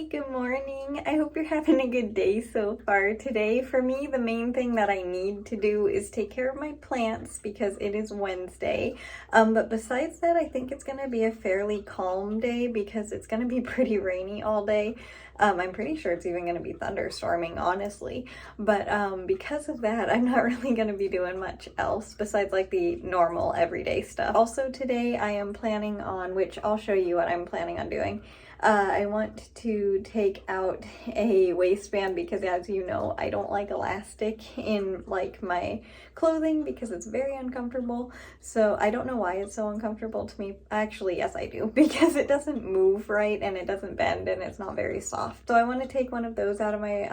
Hey, good morning. I hope you're having a good day so far. Today, for me, the main thing that I need to do is take care of my plants because it is Wednesday. But besides that, I think it's going to be a fairly calm day because it's going to be pretty rainy all day. I'm pretty sure it's even going to be thunderstorming, honestly. But because of that, I'm not really going to be doing much else besides like the normal everyday stuff. Also today, I am planning on, which I'll show you what I'm planning on doing. I want to take out a waistband because, as you know, I don't like elastic in like my clothing because it's very uncomfortable. So I don't know why it's so uncomfortable to me. Actually, yes, I do, because it doesn't move right and it doesn't bend and it's not very soft. So I want to take one of those out of my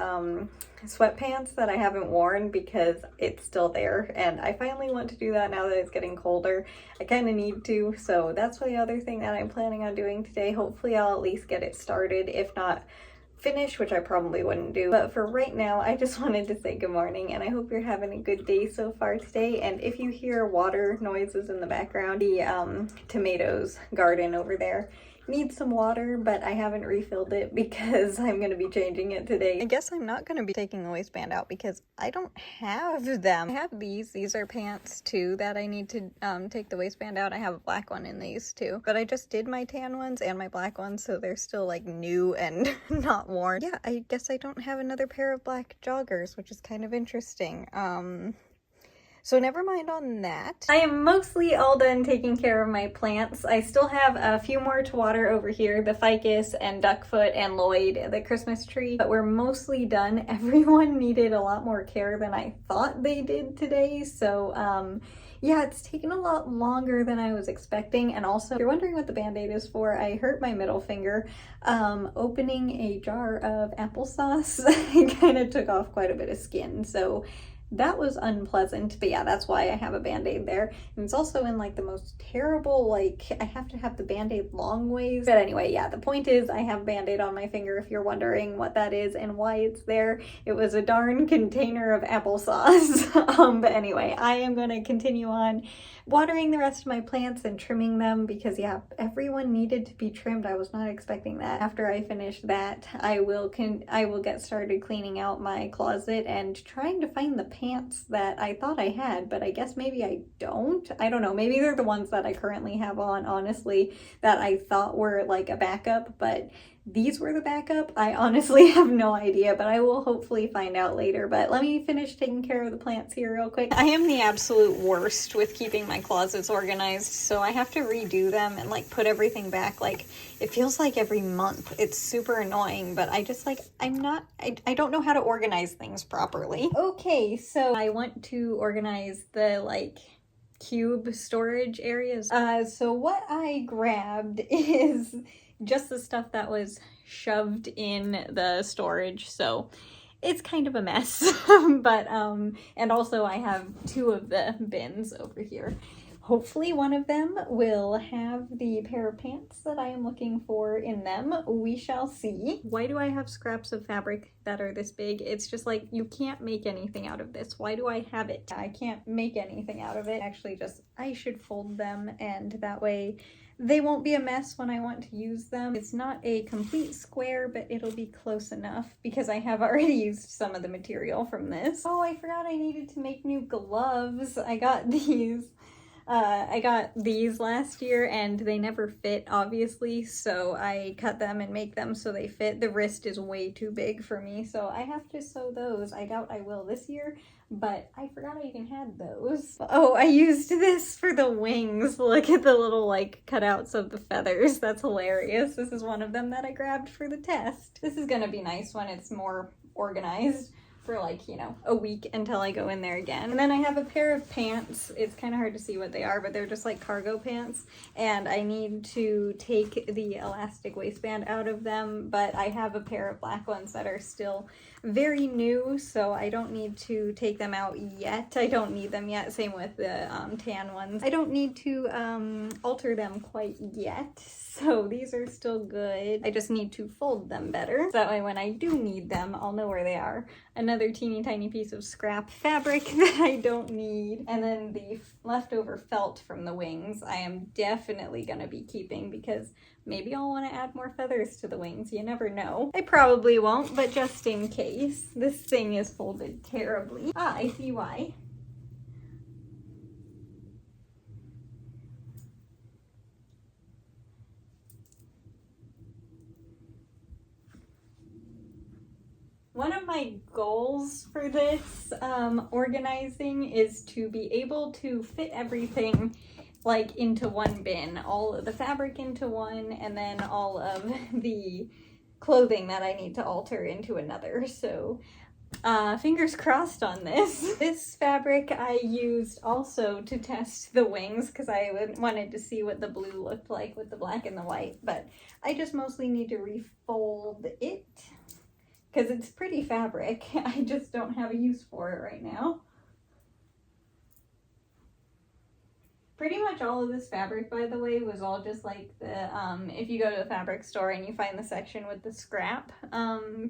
sweatpants that I haven't worn because it's still there, and I finally want to do that now that it's getting colder. I kind of need to, so that's the other thing that I'm planning on doing today. Hopefully I'll at least get it started, if not finish, which I probably wouldn't do. But for right now, I just wanted to say good morning, and I hope you're having a good day so far today. And if you hear water noises in the background, the tomatoes garden over there needs some water, but I haven't refilled it because I'm going to be changing it today. I guess I'm not going to be taking the waistband out because I don't have them. I have these. These are pants too that I need to take the waistband out. I have a black one in these too, but I just did my tan ones and my black ones, so they're still like new and not worn. Yeah, I guess I don't have another pair of black joggers, which is kind of interesting. So never mind on that. I am mostly all done taking care of my plants. I still have a few more to water over here, the ficus and duckfoot and Lloyd, the Christmas tree, but we're mostly done. Everyone needed a lot more care than I thought they did today, so yeah, it's taken a lot longer than I was expecting. And also, if you're wondering what the Band-Aid is for, I hurt my middle finger opening a jar of applesauce. I kind of took off quite a bit of skin, so that was unpleasant. But yeah, that's why I have a Band-Aid there. And it's also in like the most terrible, like I have to have the Band-Aid long ways. But anyway, yeah, the point is I have a Band-Aid on my finger if you're wondering what that is and why it's there. It was a darn container of applesauce. But anyway, I am going to continue on watering the rest of my plants and trimming them because yeah, everyone needed to be trimmed. I was not expecting that. After I finish that, I will get started cleaning out my closet and trying to find the pants that I thought I had, but I guess maybe I don't. I don't know. Maybe they're the ones that I currently have on, honestly, that I thought were like a backup, but these were the backup. I honestly have no idea, but I will hopefully find out later. But let me finish taking care of the plants here real quick. I am the absolute worst with keeping my closets organized, so I have to redo them and like put everything back. Like it feels like every month. It's super annoying, but I just like, I don't know how to organize things properly. Okay, so I want to organize the like cube storage areas. So what I grabbed is just the stuff that was shoved in the storage, so it's kind of a mess. But and also I have two of the bins over here. Hopefully one of them will have the pair of pants that I am looking for in them. We shall see. Why do I have scraps of fabric that are this big? It's just like, you can't make anything out of this. Why do I have it? I can't make anything out of it. Actually, I should fold them, and that way they won't be a mess when I want to use them. It's not a complete square, but it'll be close enough because I have already used some of the material from this. Oh, I forgot I needed to make new gloves. I got these last year and they never fit, obviously, so I cut them and make them so they fit. The wrist is way too big for me, so I have to sew those. I doubt I will this year, but I forgot I even had those. Oh, I used this for the wings. Look at the little like cutouts of the feathers. That's hilarious. This is one of them that I grabbed for the test. This is gonna be nice when it's more organized for like, you know, a week until I go in there again. And then I have a pair of pants. It's kind of hard to see what they are, but they're just like cargo pants, and I need to take the elastic waistband out of them, but I have a pair of black ones that are still very new, so I don't need to take them out yet. I don't need them yet. Same with the tan ones. I don't need to alter them quite yet, so these are still good. I just need to fold them better, so that way when I do need them, I'll know where they are. Another another teeny tiny piece of scrap fabric that I don't need. And then the leftover felt from the wings I am definitely gonna be keeping because maybe I'll want to add more feathers to the wings. You never know. I probably won't, but just in case. This thing is folded terribly. Ah, I see why. One of my goals for this organizing is to be able to fit everything like into one bin, all of the fabric into one, and then all of the clothing that I need to alter into another. So fingers crossed on this. This fabric I used also to test the wings because I wanted to see what the blue looked like with the black and the white, but I just mostly need to refold it because it's pretty fabric. I just don't have a use for it right now. Pretty much all of this fabric, by the way, was all just like the, if you go to the fabric store and you find the section with the scrap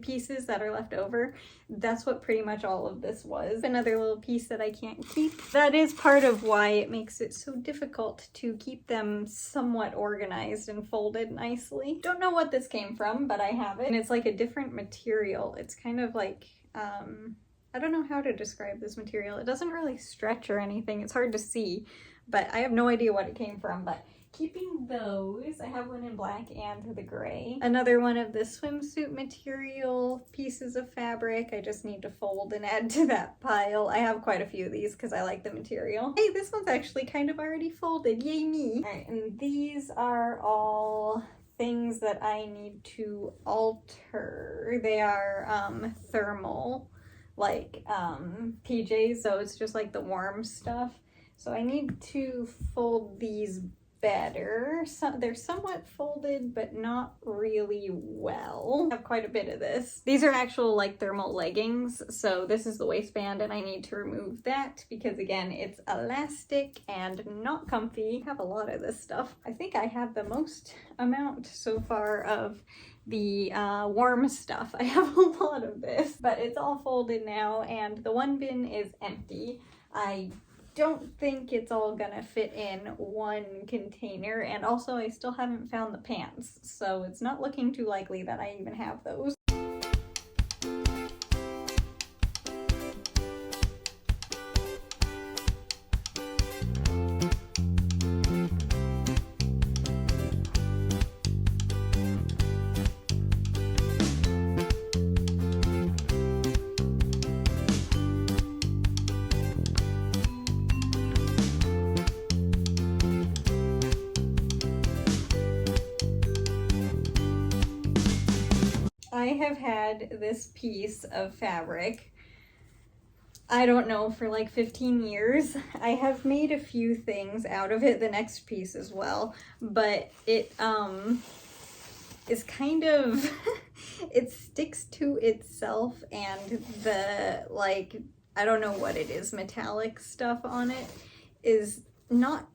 pieces that are left over, that's what pretty much all of this was. Another little piece that I can't keep. That is part of why it makes it so difficult to keep them somewhat organized and folded nicely. Don't know what this came from, but I have it. And it's like a different material. It's kind of like, I don't know how to describe this material. It doesn't really stretch or anything. It's hard to see. But I have no idea what it came from, but keeping those, I have one in black and the gray. Another one of the swimsuit material pieces of fabric. I just need to fold and add to that pile. I have quite a few of these because I like the material. Hey, this one's actually kind of already folded. Yay me. All right, and these are all things that I need to alter. They are thermal, like PJs, so it's just like the warm stuff. So I need to fold these better. So they're somewhat folded, but not really well. I have quite a bit of this. These are actual like thermal leggings. So this is the waistband and I need to remove that because again, it's elastic and not comfy. I have a lot of this stuff. I think I have the most amount so far of the warm stuff. I have a lot of this, but it's all folded now and the one bin is empty. I don't think it's all gonna fit in one container, and also I still haven't found the pants, so it's not looking too likely that I even have those. I have had this piece of fabric, I don't know, for like 15 years. I have made a few things out of it, the next piece as well, but it is kind of, it sticks to itself, and the, like, I don't know what it is, metallic stuff on it is not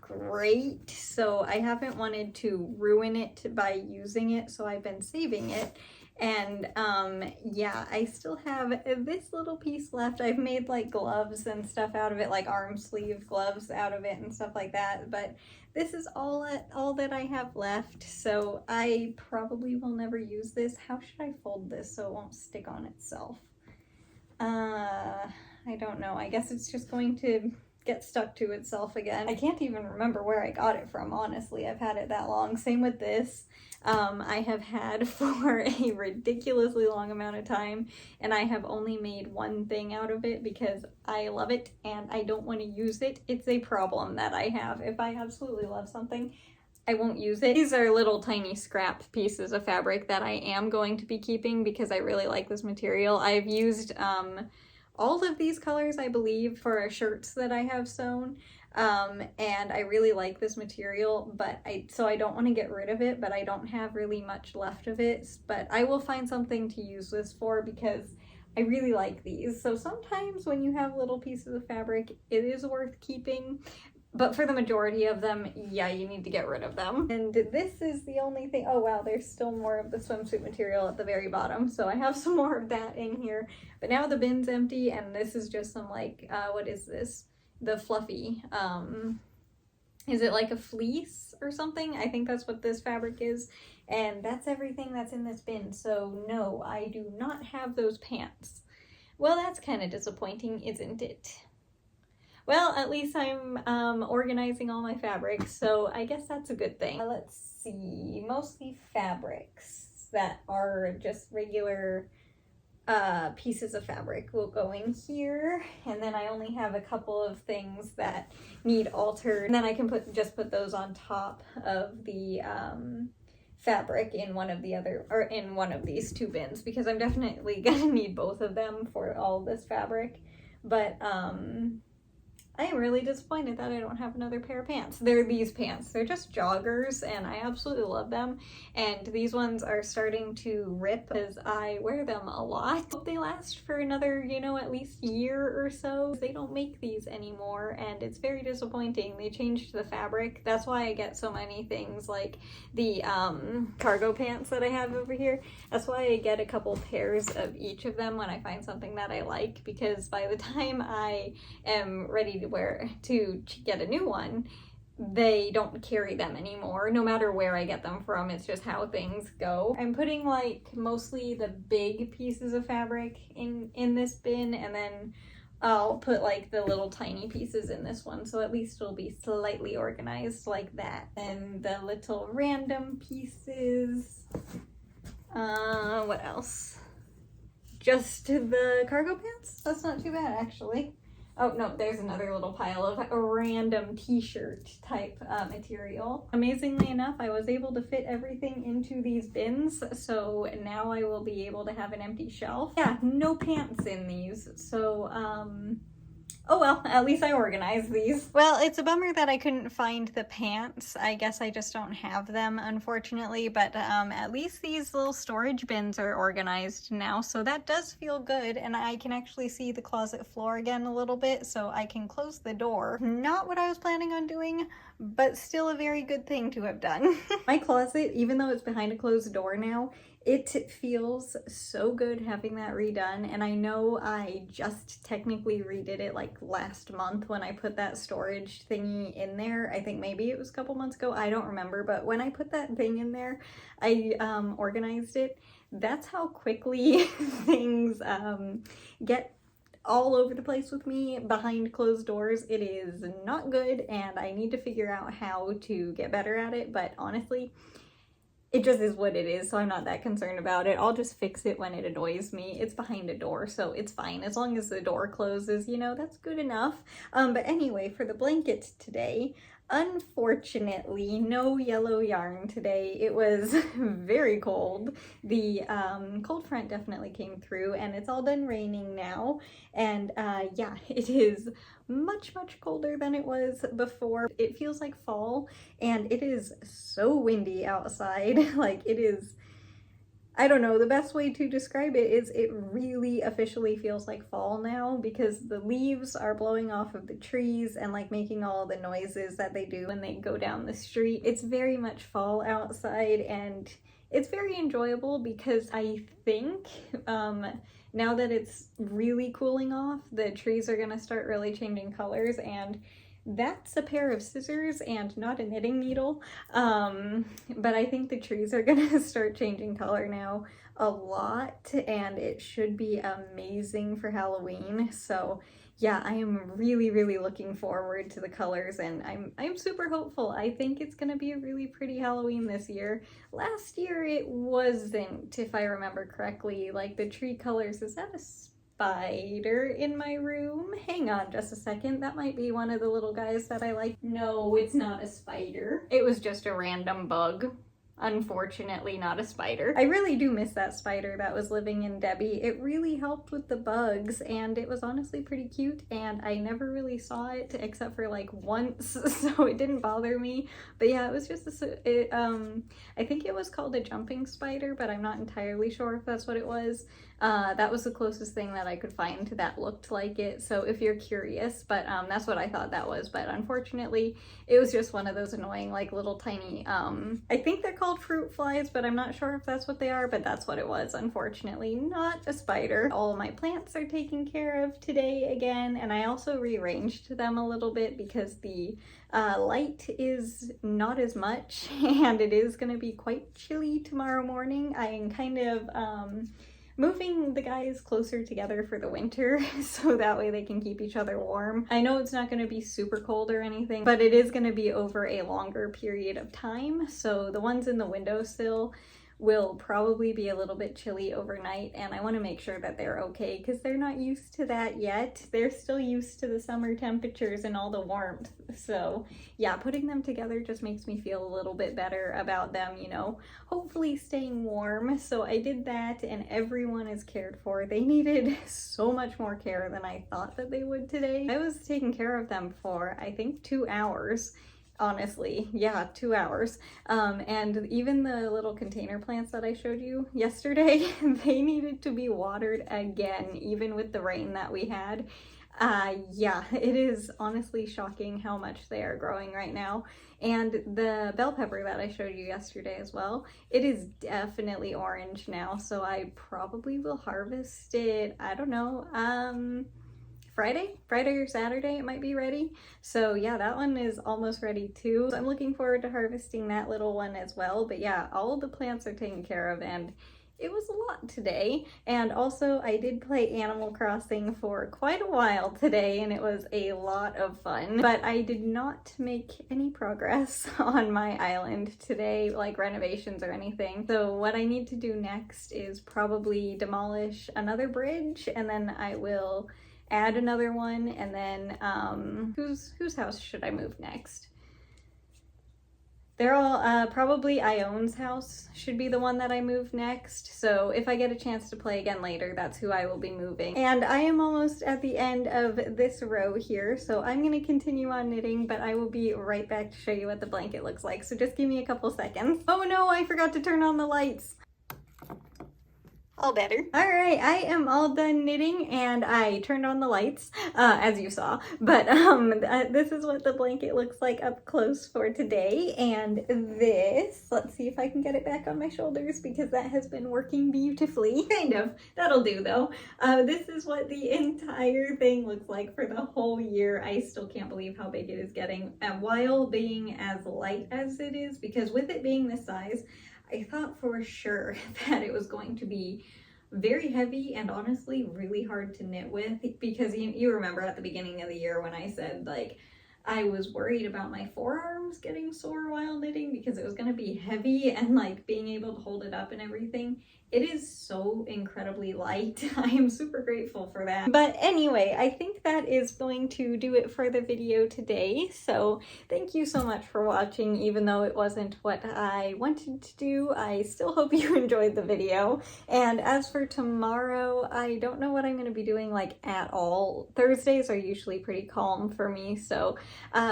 great, so I haven't wanted to ruin it by using it, so I've been saving it. And yeah, I still have this little piece left. I've made like gloves and stuff out of it, like arm sleeve gloves out of it and stuff like that, but this is all that I have left, so I probably will never use this. How should I fold this so it won't stick on itself? I don't know. I guess it's just going to get stuck to itself again. I can't even remember where I got it from, honestly. I've had it that long. Same with this. I have had for a ridiculously long amount of time, and I have only made one thing out of it because I love it and I don't want to use it. It's a problem that I have. If I absolutely love something, I won't use it. These are little tiny scrap pieces of fabric that I am going to be keeping because I really like this material. I've used all of these colors, I believe, for shirts that I have sewn. And I really like this material, but so I don't want to get rid of it, but I don't have really much left of it. But I will find something to use this for because I really like these. So sometimes when you have little pieces of fabric, it is worth keeping. But for the majority of them, yeah, you need to get rid of them. And this is the only thing. Oh wow, there's still more of the swimsuit material at the very bottom, so I have some more of that in here. But now the bin's empty, and this is just some like, what is this? The fluffy, is it like a fleece or something? I think that's what this fabric is. And that's everything that's in this bin. So no, I do not have those pants. Well, that's kind of disappointing, isn't it? Well, at least I'm organizing all my fabrics, so I guess that's a good thing. Let's see, mostly fabrics that are just regular pieces of fabric will go in here, and then I only have a couple of things that need altered, and then I can just put those on top of the fabric in one of the other, or in one of these two bins, because I'm definitely gonna need both of them for all this fabric. But I am really disappointed that I don't have another pair of pants. They're these pants. They're just joggers, and I absolutely love them. And these ones are starting to rip as I wear them a lot. Hope they last for another, you know, at least year or so. They don't make these anymore, and it's very disappointing. They changed the fabric. That's why I get so many things like the cargo pants that I have over here. That's why I get a couple pairs of each of them when I find something that I like, because by the time I am ready to get a new one, they don't carry them anymore, no matter where I get them from. It's just how things go. I'm putting like mostly the big pieces of fabric in this bin, and then I'll put like the little tiny pieces in this one, so at least it'll be slightly organized like that. And the little random pieces, what else? Just the cargo pants? That's not too bad, actually. Oh no, there's another little pile of a random t-shirt type material. Amazingly enough, I was able to fit everything into these bins, so now I will be able to have an empty shelf. Yeah, no pants in these, so oh well, at least I organized these. Well, it's a bummer that I couldn't find the pants. I guess I just don't have them, unfortunately, but at least these little storage bins are organized now, so that does feel good, and I can actually see the closet floor again a little bit, so I can close the door. Not what I was planning on doing, but still a very good thing to have done. My closet, even though it's behind a closed door now, it feels so good having that redone, and I know I just technically redid it like last month when I put that storage thingy in there. I think maybe it was a couple months ago, I don't remember, but when I put that thing in there, I organized it. That's how quickly things get all over the place with me behind closed doors. It is not good, and I need to figure out how to get better at it, but honestly, it just is what it is, so I'm not that concerned about it. I'll just fix it when it annoys me. It's behind a door, so it's fine. As long as the door closes, you know, that's good enough. But anyway, for the blanket today, unfortunately, no yellow yarn today. It was very cold. The cold front definitely came through, and it's all done raining now. And yeah, it is much colder than it was before. It feels like fall, and it is so windy outside. Like, it is, I don't know, the best way to describe it is it really officially feels like fall now, because the leaves are blowing off of the trees and like making all the noises that they do when they go down the street. It's very much fall outside, and it's very enjoyable because I think now that it's really cooling off, the trees are gonna start really changing colors, and that's a pair of scissors and not a knitting needle. But I think the trees are gonna start changing color now a lot, and it should be amazing for Halloween. So yeah, I am really looking forward to the colors, and I'm super hopeful. I think it's gonna be a really pretty Halloween this year. Last year it wasn't, if I remember correctly. Like, the tree colors, is that a spider in my room? Hang on just a second, that might be one of the little guys that I like. No, it's not a spider. It was just a random bug. unfortunately not a spider. I really do miss that spider that was living in Debbie. It really helped with the bugs and it was honestly pretty cute, and I never really saw it except for like once, so it didn't bother me. But yeah, it was just I think it was called a jumping spider, but I'm not entirely sure if that's what it was. That was the closest thing that I could find that looked like it, so if you're curious, but that's what I thought that was. But unfortunately it was just one of those annoying like little tiny I think they're called fruit flies, but I'm not sure if that's what they are, but that's what it was, unfortunately, not a spider. All of my plants are taken care of today again, and I also rearranged them a little bit because the light is not as much and it is going to be quite chilly tomorrow morning. I am kind of moving the guys closer together for the winter so that way they can keep each other warm. I know it's not going to be super cold or anything, but it is going to be over a longer period of time. So the ones in the windowsill will probably be a little bit chilly overnight, and I want to make sure that they're okay because they're not used to that yet. They're still used to the summer temperatures and all the warmth. So yeah, putting them together just makes me feel a little bit better about them, you know, hopefully staying warm. So I did that and everyone is cared for. They needed so much more care than I thought that they would today. I was taking care of them for I think 2 hours. Honestly, yeah, 2 hours. And even the little container plants that I showed you yesterday, they needed to be watered again, even with the rain that we had. Yeah, it is honestly shocking how much they are growing right now. And the bell pepper that I showed you yesterday as well, it is definitely orange now, so I probably will harvest it, I don't know, Friday or Saturday it might be ready. So yeah, that one is almost ready too. So I'm looking forward to harvesting that little one as well. But yeah, all of the plants are taken care of and it was a lot today. And also I did play Animal Crossing for quite a while today and it was a lot of fun. But I did not make any progress on my island today, like renovations or anything. So what I need to do next is probably demolish another bridge, and then I will add another one, and then whose house should I move next? They're all probably Ion's house should be the one that I move next. So if I get a chance to play again later, that's who I will be moving. And I am almost at the end of this row here, so I'm going to continue on knitting, but I will be right back to show you what the blanket looks like. So just give me a couple seconds. Oh no, I forgot to turn on the lights. All better. All right, I am all done knitting and I turned on the lights, as you saw, but this is what the blanket looks like up close for today. And this, let's see if I can get it back on my shoulders because that has been working beautifully. Kind of, that'll do though. This is what the entire thing looks like for the whole year. I still can't believe how big it is getting, while being as light as it is, because with it being this size, I thought for sure that it was going to be very heavy and honestly really hard to knit with, because you remember at the beginning of the year when I said like I was worried about my forearms getting sore while knitting because it was going to be heavy and like being able to hold it up and everything. It is so incredibly light. I am super grateful for that. But anyway, I think that is going to do it for the video today. So thank you so much for watching, even though it wasn't what I wanted to do. I still hope you enjoyed the video. And as for tomorrow, I don't know what I'm going to be doing like at all. Thursdays are usually pretty calm for me, so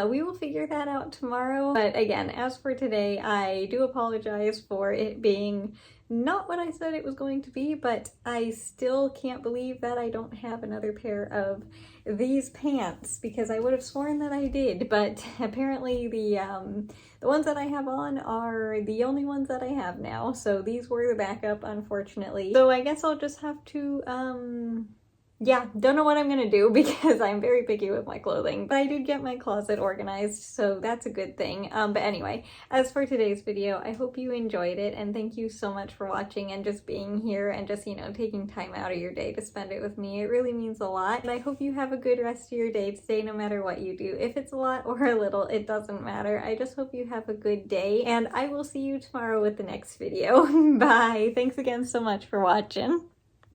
we will figure that out tomorrow. But again, as for today, I do apologize for it being not what I said it was going to be, but I still can't believe that I don't have another pair of these pants, because I would have sworn that I did, but apparently the ones that I have on are the only ones that I have now, so these were the backup, unfortunately. So I guess I'll just have to yeah, don't know what I'm gonna do because I'm very picky with my clothing, but I did get my closet organized, so that's a good thing. But anyway, as for today's video, I hope you enjoyed it, and thank you so much for watching and just being here and just, you know, taking time out of your day to spend it with me. It really means a lot, and I hope you have a good rest of your day today, no matter what you do. If it's a lot or a little, it doesn't matter. I just hope you have a good day, and I will see you tomorrow with the next video. Bye! Thanks again so much for watching.